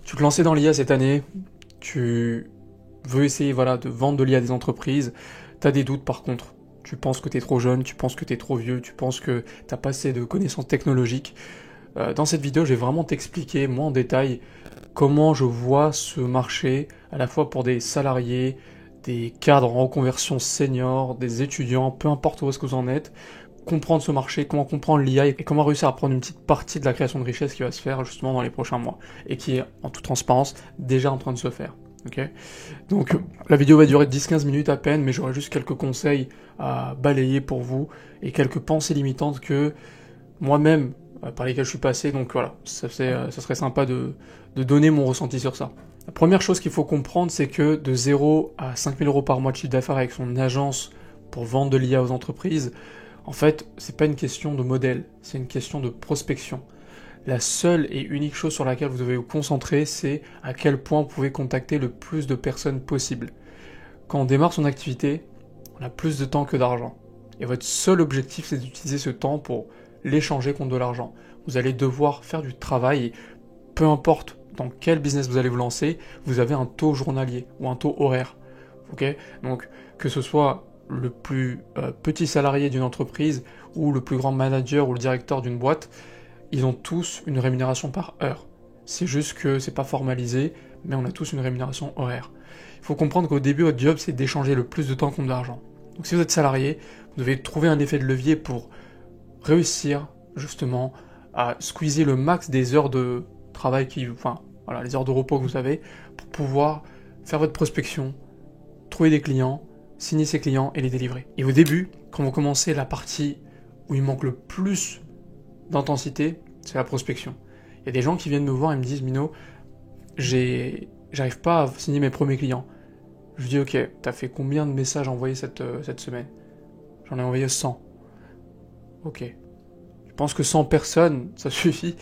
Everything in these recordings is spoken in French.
Tu te lançais dans l'IA cette année, tu veux essayer voilà, de vendre de l'IA à des entreprises, tu as des doutes par contre. Tu penses que tu es trop jeune, tu penses que tu es trop vieux, tu penses que tu n'as pas assez de connaissances technologiques. Dans cette vidéo, je vais vraiment t'expliquer, moi en détail, comment je vois ce marché, à la fois pour des salariés, des cadres en reconversion senior, des étudiants, peu importe où est-ce que vous en êtes, comprendre ce marché, comment comprendre l'IA et comment réussir à prendre une petite partie de la création de richesse qui va se faire justement dans les prochains mois et qui est en toute transparence déjà en train de se faire. Okay, donc la vidéo va durer 10-15 minutes à peine, mais j'aurai juste quelques conseils à balayer pour vous et quelques pensées limitantes que moi-même par lesquelles je suis passé, donc voilà, ça serait sympa de donner mon ressenti sur ça. La première chose qu'il faut comprendre, c'est que de 0 à 5 000 euros par mois de chiffre d'affaires avec son agence pour vendre de l'IA aux entreprises, en fait, c'est pas une question de modèle, c'est une question de prospection. La seule et unique chose sur laquelle vous devez vous concentrer, c'est à quel point vous pouvez contacter le plus de personnes possible. Quand on démarre son activité, on a plus de temps que d'argent. Et votre seul objectif, c'est d'utiliser ce temps pour l'échanger contre de l'argent. Vous allez devoir faire du travail et peu importe dans quel business vous allez vous lancer, vous avez un taux journalier ou un taux horaire. Okay, donc que ce soit le plus petit salarié d'une entreprise ou le plus grand manager ou le directeur d'une boîte, ils ont tous une rémunération par heure. C'est juste que c'est pas formalisé, mais on a tous une rémunération horaire. Il faut comprendre qu'au début, votre job, c'est d'échanger le plus de temps contre de l'argent. Donc si vous êtes salarié, vous devez trouver un effet de levier pour réussir justement à squeezer le max des heures de travail les heures de repos que vous avez pour pouvoir faire votre prospection, trouver des clients, signer ses clients et les délivrer. Et au début, quand vous commencez la partie où il manque le plus d'intensité, c'est la prospection. Il y a des gens qui viennent me voir et me disent « Mino, j'arrive pas à signer mes premiers clients. » Je lui dis « Ok, t'as fait combien de messages envoyés cette semaine ?» J'en ai envoyé 100. Ok. Je pense que 100 personnes, ça suffit.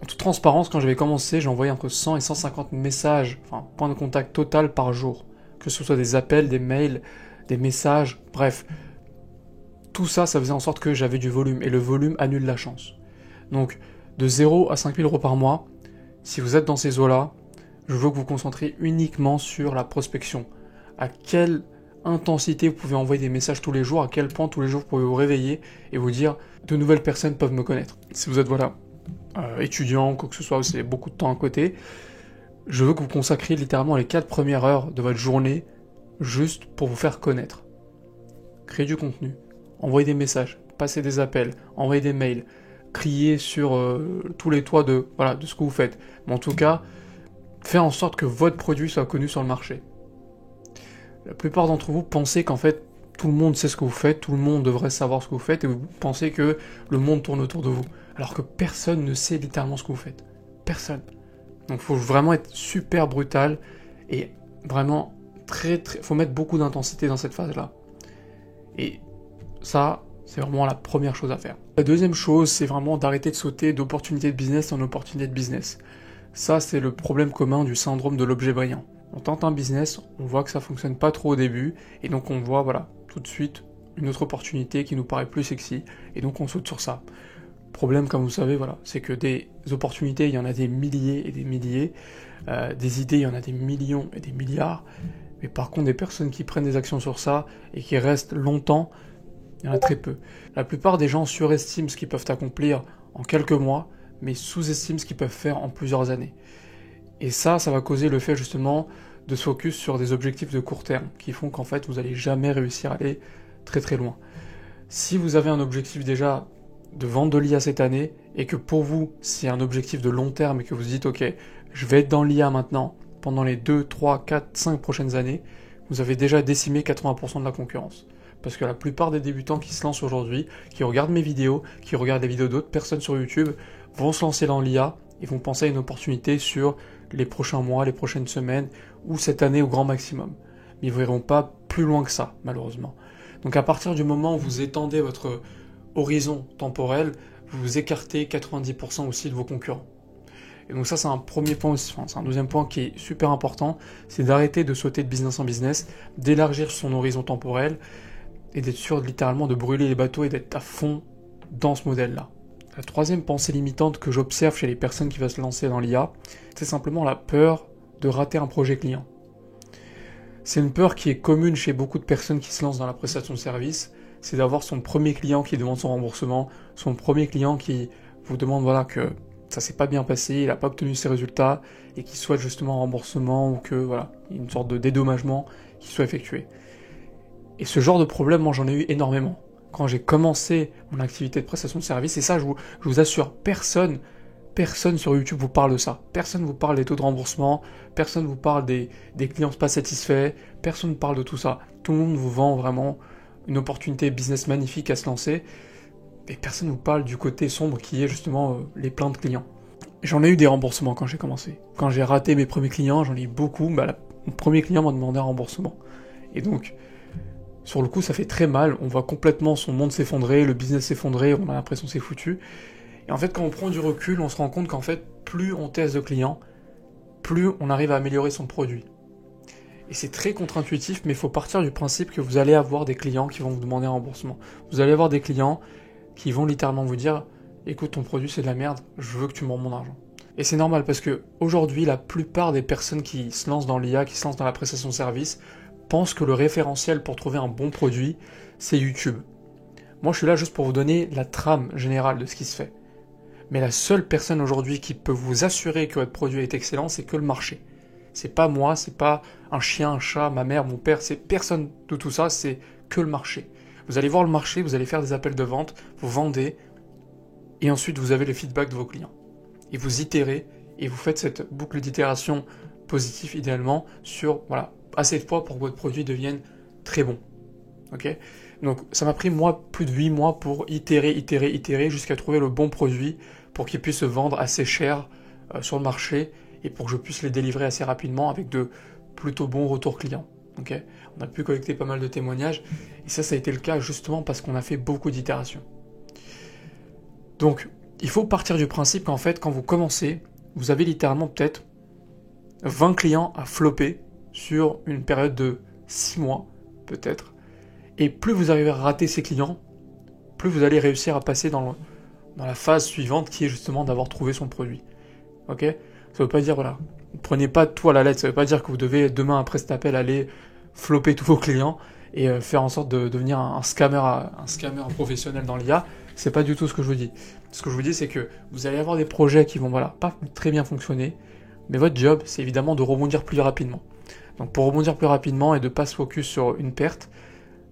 En toute transparence, quand j'avais commencé, j'ai envoyé entre 100 et 150 messages, point de contact total par jour. Que ce soit des appels, des mails, des messages, bref. Tout ça, ça faisait en sorte que j'avais du volume, et le volume annule la chance. Donc, de 0 à 5 000 euros par mois, si vous êtes dans ces eaux-là, je veux que vous vous concentriez uniquement sur la prospection. À quelle intensité vous pouvez envoyer des messages tous les jours, à quel point tous les jours vous pouvez vous réveiller et vous dire « de nouvelles personnes peuvent me connaître ». Si vous êtes, étudiant, quoi que ce soit, vous avez beaucoup de temps à côté, je veux que vous consacriez littéralement les 4 premières heures de votre journée juste pour vous faire connaître. Créer du contenu, envoyer des messages, passer des appels, envoyer des mails, crier sur tous les toits de ce que vous faites. Mais en tout cas, faire en sorte que votre produit soit connu sur le marché. La plupart d'entre vous pensez qu'en fait, tout le monde sait ce que vous faites, tout le monde devrait savoir ce que vous faites, et vous pensez que le monde tourne autour de vous. Alors que personne ne sait littéralement ce que vous faites. Personne. Donc il faut vraiment être super brutal, et vraiment faut mettre beaucoup d'intensité dans cette phase-là. Et ça, c'est vraiment la première chose à faire. La deuxième chose, c'est vraiment d'arrêter de sauter d'opportunité de business en opportunité de business. Ça, c'est le problème commun du syndrome de l'objet brillant. On tente un business, on voit que ça fonctionne pas trop au début, et donc on voit, tout de suite, une autre opportunité qui nous paraît plus sexy, et donc on saute sur ça. Le problème, comme vous savez, c'est que des opportunités, il y en a des milliers et des milliers, des idées, il y en a des millions et des milliards, mais par contre, des personnes qui prennent des actions sur ça, et qui restent longtemps, il y en a très peu. La plupart des gens surestiment ce qu'ils peuvent accomplir en quelques mois, mais sous-estiment ce qu'ils peuvent faire en plusieurs années. Et ça va causer le fait justement de se focus sur des objectifs de court terme, qui font qu'en fait vous n'allez jamais réussir à aller très très loin. Si vous avez un objectif déjà de vendre de l'IA cette année, et que pour vous c'est un objectif de long terme, et que vous dites ok, je vais être dans l'IA maintenant, pendant les 2, 3, 4, 5 prochaines années, vous avez déjà décimé 80% de la concurrence. Parce que la plupart des débutants qui se lancent aujourd'hui, qui regardent mes vidéos, qui regardent les vidéos d'autres personnes sur YouTube, vont se lancer dans l'IA et vont penser à une opportunité sur les prochains mois, les prochaines semaines, ou cette année au grand maximum. Mais ils ne verront pas plus loin que ça, malheureusement. Donc à partir du moment où vous étendez votre horizon temporel, vous vous écartez 90% aussi de vos concurrents. Et donc ça, c'est un premier point aussi, c'est un deuxième point qui est super important, c'est d'arrêter de sauter de business en business, d'élargir son horizon temporel, et d'être sûr littéralement de brûler les bateaux et d'être à fond dans ce modèle-là. La troisième pensée limitante que j'observe chez les personnes qui veulent se lancer dans l'IA, c'est simplement la peur de rater un projet client. C'est une peur qui est commune chez beaucoup de personnes qui se lancent dans la prestation de service, c'est d'avoir son premier client qui demande son remboursement, son premier client qui vous demande voilà que ça s'est pas bien passé, il n'a pas obtenu ses résultats et qui souhaite justement un remboursement ou que voilà, il y a une sorte de dédommagement qui soit effectué. Et ce genre de problème, moi j'en ai eu énormément. Quand j'ai commencé mon activité de prestation de service, et ça je vous assure, personne sur YouTube vous parle de ça. Personne vous parle des taux de remboursement, personne vous parle des clients pas satisfaits, personne ne parle de tout ça. Tout le monde vous vend vraiment une opportunité business magnifique à se lancer, et personne ne vous parle du côté sombre qui est justement les plaintes clients. J'en ai eu des remboursements quand j'ai commencé. Quand j'ai raté mes premiers clients, j'en ai eu beaucoup, mon premier client m'a demandé un remboursement. Et donc, sur le coup, ça fait très mal, on voit complètement son monde s'effondrer, le business s'effondrer, on a l'impression que c'est foutu. Et en fait, quand on prend du recul, on se rend compte qu'en fait, plus on teste de clients, plus on arrive à améliorer son produit. Et c'est très contre-intuitif, mais il faut partir du principe que vous allez avoir des clients qui vont vous demander un remboursement. Vous allez avoir des clients qui vont littéralement vous dire « Écoute, ton produit c'est de la merde, je veux que tu me rendes mon argent ». Et c'est normal parce que aujourd'hui, la plupart des personnes qui se lancent dans l'IA, qui se lancent dans la prestation de service, pensent que le référentiel pour trouver un bon produit, c'est YouTube. Moi, je suis là juste pour vous donner la trame générale de ce qui se fait. Mais la seule personne aujourd'hui qui peut vous assurer que votre produit est excellent, c'est que le marché. C'est pas moi, c'est pas un chien, un chat, ma mère, mon père, c'est personne de tout ça, c'est que le marché. Vous allez voir le marché, vous allez faire des appels de vente, vous vendez, et ensuite vous avez le feedback de vos clients. Et vous itérez, et vous faites cette boucle d'itération positive idéalement sur, voilà, assez de fois pour que votre produit devienne très bon. Ok ? Donc ça m'a pris moi plus de 8 mois pour itérer jusqu'à trouver le bon produit pour qu'il puisse se vendre assez cher sur le marché et pour que je puisse les délivrer assez rapidement avec de plutôt bons retours clients. Okay, on a pu collecter pas mal de témoignages et ça a été le cas justement parce qu'on a fait beaucoup d'itérations. Donc il faut partir du principe qu'en fait quand vous commencez, vous avez littéralement peut-être 20 clients à flopper sur une période de 6 mois peut-être. Et plus vous arrivez à rater ces clients, plus vous allez réussir à passer dans la phase suivante qui est justement d'avoir trouvé son produit. Ok ? Ça veut pas dire, voilà, ne prenez pas tout à la lettre, ça veut pas dire que vous devez demain après cet appel aller flopper tous vos clients et faire en sorte de devenir un scammer professionnel dans l'IA. C'est pas du tout ce que je vous dis. Ce que je vous dis, c'est que vous allez avoir des projets qui vont, voilà, pas très bien fonctionner, mais votre job, c'est évidemment de rebondir plus rapidement. Donc pour rebondir plus rapidement et de pas se focus sur une perte,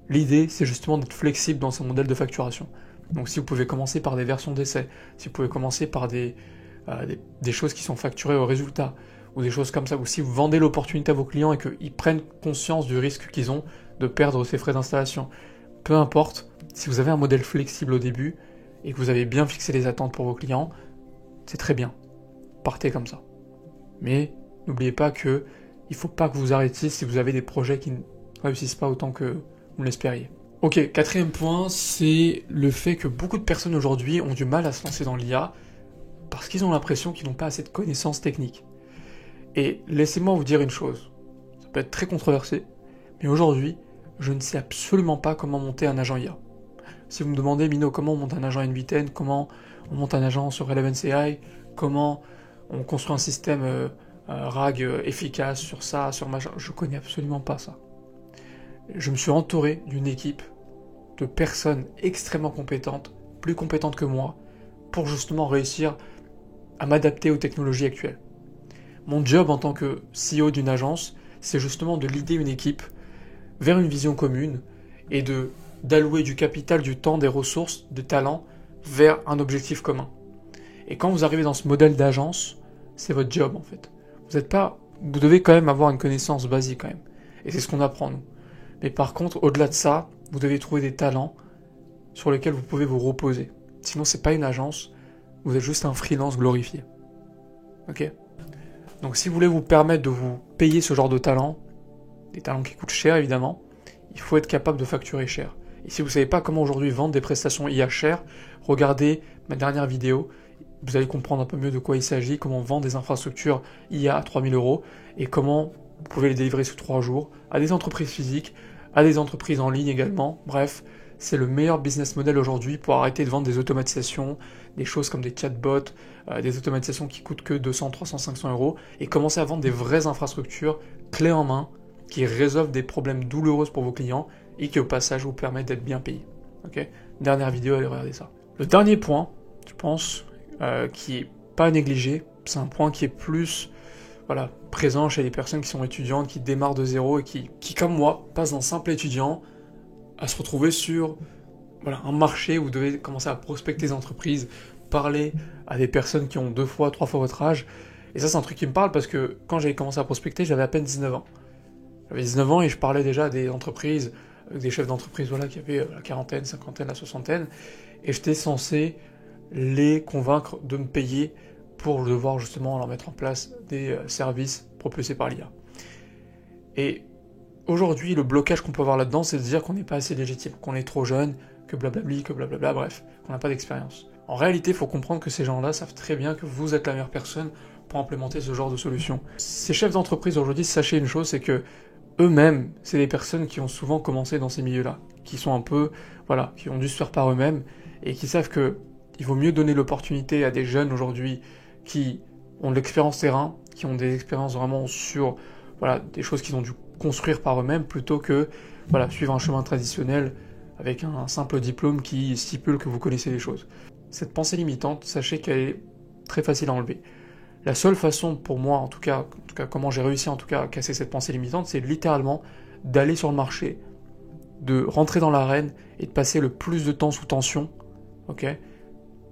l'idée, c'est justement d'être flexible dans son modèle de facturation. Donc si vous pouvez commencer par des versions d'essai, si vous pouvez commencer par des choses qui sont facturées au résultat, ou des choses comme ça, ou si vous vendez l'opportunité à vos clients et qu'ils prennent conscience du risque qu'ils ont de perdre ces frais d'installation. Peu importe, si vous avez un modèle flexible au début, et que vous avez bien fixé les attentes pour vos clients, c'est très bien. Partez comme ça. Mais n'oubliez pas que il ne faut pas que vous arrêtiez si vous avez des projets qui ne réussissent pas autant que vous l'espériez. Ok, quatrième point, c'est le fait que beaucoup de personnes aujourd'hui ont du mal à se lancer dans l'IA parce qu'ils ont l'impression qu'ils n'ont pas assez de connaissances techniques. Et laissez-moi vous dire une chose, ça peut être très controversé, mais aujourd'hui, je ne sais absolument pas comment monter un agent IA. Si vous me demandez, Mino, comment on monte un agent NVTen, comment on monte un agent sur Relevance AI, comment on construit un système RAG efficace sur ça, sur machin, je connais absolument pas ça. Je me suis entouré d'une équipe de personnes extrêmement compétentes, plus compétentes que moi, pour justement réussir à m'adapter aux technologies actuelles. Mon job en tant que CEO d'une agence, c'est justement de leader une équipe vers une vision commune et d'allouer du capital, du temps, des ressources, des talents vers un objectif commun. Et quand vous arrivez dans ce modèle d'agence, c'est votre job en fait. Vous devez quand même avoir une connaissance basique quand même. Et c'est ce qu'on apprend nous. Mais par contre, au-delà de ça, vous devez trouver des talents sur lesquels vous pouvez vous reposer. Sinon, c'est pas une agence, vous êtes juste un freelance glorifié. Ok ? Donc si vous voulez vous permettre de vous payer ce genre de talents, des talents qui coûtent cher évidemment, il faut être capable de facturer cher. Et si vous ne savez pas comment aujourd'hui vendre des prestations IA chères, regardez ma dernière vidéo, vous allez comprendre un peu mieux de quoi il s'agit, comment vendre des infrastructures IA à 3000 € et comment vous pouvez les délivrer sous 3 jours à des entreprises physiques, à des entreprises en ligne également. Bref, c'est le meilleur business model aujourd'hui pour arrêter de vendre des automatisations, des choses comme des chatbots, des automatisations qui coûtent que 200, 300, 500 euros, et commencer à vendre des vraies infrastructures clés en main qui résolvent des problèmes douloureux pour vos clients et qui au passage vous permettent d'être bien payé. Ok, dernière vidéo, allez regarder ça. Le dernier point, je pense, qui est pas négligé, c'est un point qui est plus présent chez les personnes qui sont étudiantes, qui démarrent de zéro et qui comme moi, passent d'un simple étudiant à se retrouver sur un marché où vous devez commencer à prospecter des entreprises, parler à des personnes qui ont 2 fois, 3 fois votre âge. Et ça, c'est un truc qui me parle parce que quand j'ai commencé à prospecter, j'avais à peine 19 ans. J'avais 19 ans et je parlais déjà à des entreprises, des chefs d'entreprise qui avaient la quarantaine, cinquantaine, la soixantaine, et j'étais censé les convaincre de me payer pour devoir justement leur mettre en place des services propulsés par l'IA. Et aujourd'hui, le blocage qu'on peut avoir là-dedans, c'est de dire qu'on n'est pas assez légitime, qu'on est trop jeune, que blablabli, que blablabla, bref, qu'on n'a pas d'expérience. En réalité, il faut comprendre que ces gens-là savent très bien que vous êtes la meilleure personne pour implémenter ce genre de solution. Ces chefs d'entreprise aujourd'hui, sachez une chose, c'est que eux-mêmes, c'est des personnes qui ont souvent commencé dans ces milieux-là, qui sont un peu, qui ont dû se faire par eux-mêmes, et qui savent que il vaut mieux donner l'opportunité à des jeunes aujourd'hui qui ont de l'expérience terrain, qui ont des expériences vraiment sur des choses qu'ils ont dû construire par eux-mêmes, plutôt que suivre un chemin traditionnel avec un simple diplôme qui stipule que vous connaissez les choses. Cette pensée limitante, sachez qu'elle est très facile à enlever. La seule façon pour moi, en tout cas comment j'ai réussi à casser cette pensée limitante, c'est littéralement d'aller sur le marché, de rentrer dans l'arène et de passer le plus de temps sous tension,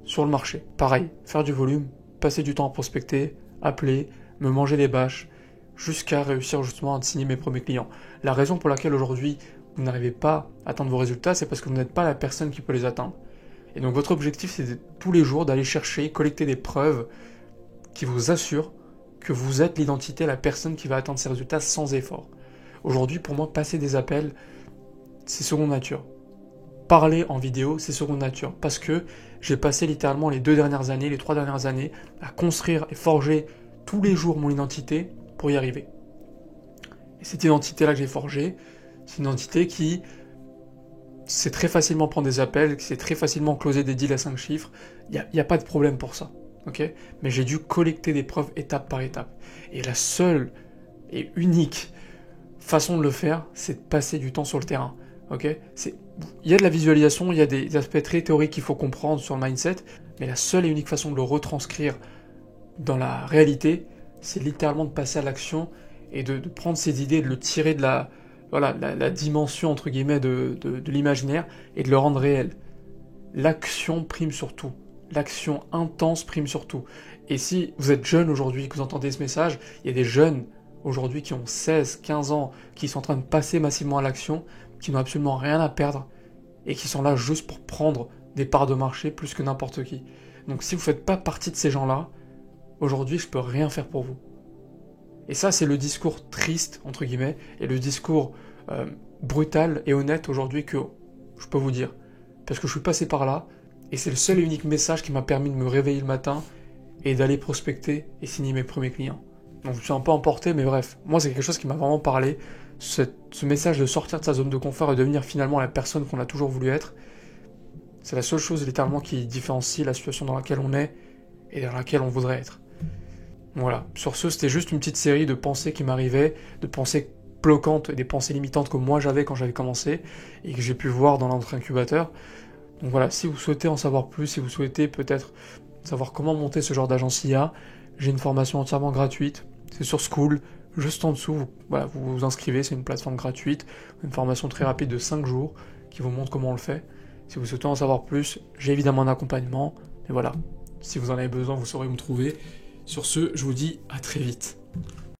sur le marché. Pareil, faire du volume, passer du temps à prospecter, appeler, me manger des bâches, jusqu'à réussir justement à signer mes premiers clients. La raison pour laquelle aujourd'hui vous n'arrivez pas à atteindre vos résultats, c'est parce que vous n'êtes pas la personne qui peut les atteindre. Et donc votre objectif, c'est tous les jours d'aller chercher, collecter des preuves qui vous assurent que vous êtes l'identité, la personne qui va atteindre ces résultats sans effort. Aujourd'hui, pour moi, passer des appels, c'est seconde nature. Parler en vidéo, c'est seconde nature. Parce que j'ai passé littéralement les 3 dernières années, à construire et forger tous les jours mon identité pour y arriver. Et cette identité-là que j'ai forgée, c'est une identité qui sait très facilement prendre des appels, qui sait très facilement closer des deals à 5 chiffres. Il n'y a pas de problème pour ça. Mais j'ai dû collecter des preuves étape par étape. Et la seule et unique façon de le faire, c'est de passer du temps sur le terrain. Il y a de la visualisation, il y a des aspects très théoriques qu'il faut comprendre sur le mindset, mais la seule et unique façon de le retranscrire dans la réalité, c'est littéralement de passer à l'action et de prendre ces idées, de le tirer de la dimension entre guillemets de l'imaginaire et de le rendre réel. L'action prime sur tout. L'action intense prime sur tout. Et si vous êtes jeune aujourd'hui, que vous entendez ce message, il y a des jeunes aujourd'hui qui ont 16, 15 ans, qui sont en train de passer massivement à l'action, qui n'ont absolument rien à perdre, et qui sont là juste pour prendre des parts de marché plus que n'importe qui. Donc si vous ne faites pas partie de ces gens-là, aujourd'hui je peux rien faire pour vous. Et ça c'est le discours triste, entre guillemets, et le discours brutal et honnête aujourd'hui que je peux vous dire. Parce que je suis passé par là, et c'est le seul et unique message qui m'a permis de me réveiller le matin et d'aller prospecter et signer mes premiers clients. Donc je me suis un peu emporté, mais bref, moi c'est quelque chose qui m'a vraiment parlé, ce message de sortir de sa zone de confort et devenir finalement la personne qu'on a toujours voulu être. C'est la seule chose littéralement qui différencie la situation dans laquelle on est et dans laquelle on voudrait être. Voilà, sur ce, c'était juste une petite série de pensées qui m'arrivaient, de pensées bloquantes et des pensées limitantes que moi j'avais quand j'avais commencé et que j'ai pu voir dans notre incubateur. Donc voilà, si vous souhaitez en savoir plus, si vous souhaitez peut-être savoir comment monter ce genre d'agence IA, j'ai une formation entièrement gratuite, c'est sur School, juste en dessous, vous vous inscrivez, c'est une plateforme gratuite, une formation très rapide de 5 jours qui vous montre comment on le fait. Si vous souhaitez en savoir plus, j'ai évidemment un accompagnement, et voilà, si vous en avez besoin, vous saurez où me trouver. Sur ce, je vous dis à très vite.